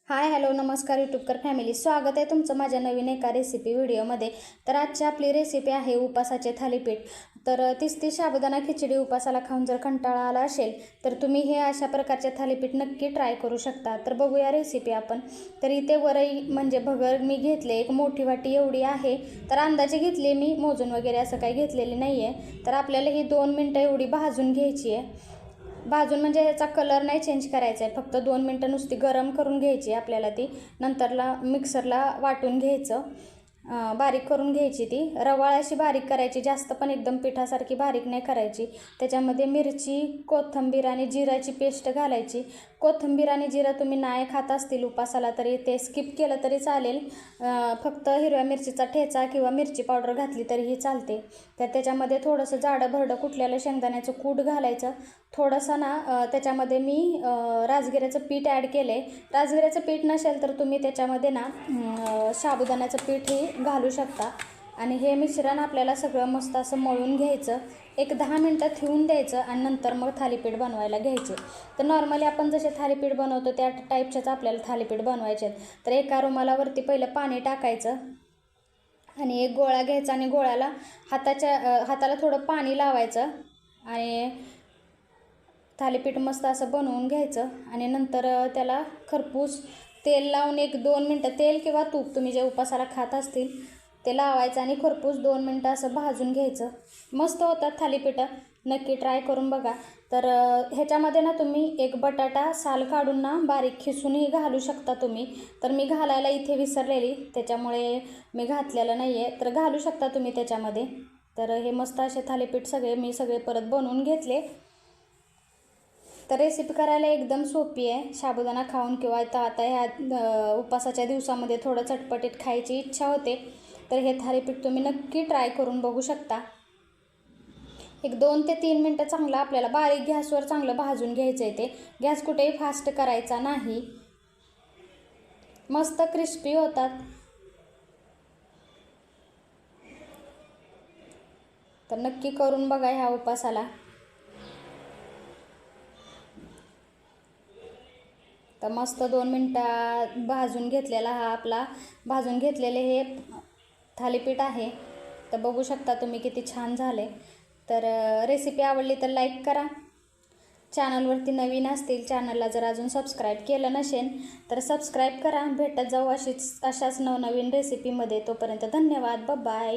Hi hello नमस्कार यूट्यूबकर family, स्वागत आहे तुमचं माझ्या नवीन एका रेसिपी व्हिडिओमध्ये। तर आजची आपली रेसिपी आहे उपासाचे थालीपीठ। तर तीच साबुदाणा खिचडी उपासाला खाऊन जर कंटाळा आला असेल तर तुम्ही हे अशा प्रकारचे थालीपीठ नक्की ट्राय करू शकता। तर बघूया रेसिपी आपण। तर इथे वरई म्हणजे भगर मी घेतले, एक मोठी वाटी एवढी आहे। तर अंदाजे घेतली मी, मोजून वगैरे असं काही घेतलेली नाही आहे। तर आपल्याला ही 2 मिनटं एवढी भाजून घ्यायची आहे। भाजून म्हणजे ह्याचा कलर नाही चेंज करायचा आहे, फक्त 2 मिनटं नुसती गरम करून घ्यायची आपल्याला ती। नंतरला मिक्सरला वाटून घ्यायचं, बारीक करून घ्यायची ती। रवाळ अशी बारीक करायची, जास्त पण एकदम पिठासारखी बारीक नाही करायची। त्याच्यामध्ये मिरची, कोथिंबीर आणि जिराची पेस्ट घालायची। कोथिंबीर आणि जिरा तुम्ही नाही खात असतील उपासाला तरी ते स्किप केलं तरी चालेल, फक्त हिरव्या मिरचीचा ठेचा किंवा मिरची पावडर घातली तरीही चालते। तर त्याच्यामध्ये थोडंसं जाडं भरडं कुटलेलं शेंगदाण्याचं कूट घालायचं। थोडंसं ना त्याच्यामध्ये मी राजगिऱ्याचं पीठ ॲड केलं आहे। राजगिऱ्याचं पीठ नसेल तर तुम्ही त्याच्यामध्ये ना साबुदाण्याचं पीठही घालू शकता। आणि हे मिश्रण आपल्याला सगळं मस्त असं मळून घ्यायचं, एक 10 मिनटं ठेवून द्यायचं आणि नंतर मग थालीपीठ बनवायला घ्यायचे। तर नॉर्मली आपण जसे थालीपीठ बनवतो त्या टाईपचेच आपल्याला थालीपीठ बनवायचे आहेत। तर एका रुमालावरती पहिलं पाणी टाकायचं आणि एक गोळा घ्यायचा आणि गोळ्याला हाताला थोडं पाणी लावायचं आणि थालीपीठ मस्त असं बनवून घ्यायचं। आणि नंतर त्याला खरपूस तेल लावून 1-2 मिनटं, तेल किंवा तूप तुम्ही जे उपासाला खात असतील ते लावायचं आणि खरपूस 2 मिनटं असं भाजून घ्यायचं। मस्त होतात थालीपीठं, नक्की ट्राय करून बघा। तर ह्याच्यामध्ये ना तुम्ही एक बटाटा साल काढून ना बारीक खिसूनही घालू शकता तुम्ही। तर मी घालायला इथे विसरलेली, त्याच्यामुळे मी घातलेलं नाही आहे, तर घालू शकता तुम्ही त्याच्यामध्ये। तर हे मस्त असे थालीपीठ मी सगळे परत बनवून घेतले। तर रेसिपी करायला एकदम सोपी आहे। साबुदाणा खाऊन किंवा आता ह्या उपासाच्या दिवसामध्ये थोडं चटपटीत खायची इच्छा होते, तर हे थालीपीठ तुम्ही नक्की ट्राय करून बघू शकता। एक 2 ते 3 मिनटं चांगलं आपल्याला बारीक गॅसवर चांगलं भाजून घ्यायचं आहे ते, गॅस कुठेही फास्ट करायचा नाही। मस्त क्रिस्पी होतात। तर नक्की करून बघा ह्या उपासाला। तर मस्त 2 मिनटं भाजून घेतलेला हा आपला भाजून घेतलेले हे थालीपीठ आहे। तर बघू शकता तुम्ही किती छान झाले। तर रेसिपी आवडली तर लाईक करा, चॅनलवरती नवीन असतील चॅनलला जर अजून सबस्क्राईब केलं नसेल तर सबस्क्राईब करा। भेटत जाऊ अशाच नवनवीन रेसिपीमध्ये। तोपर्यंत धन्यवाद, बाय बाय।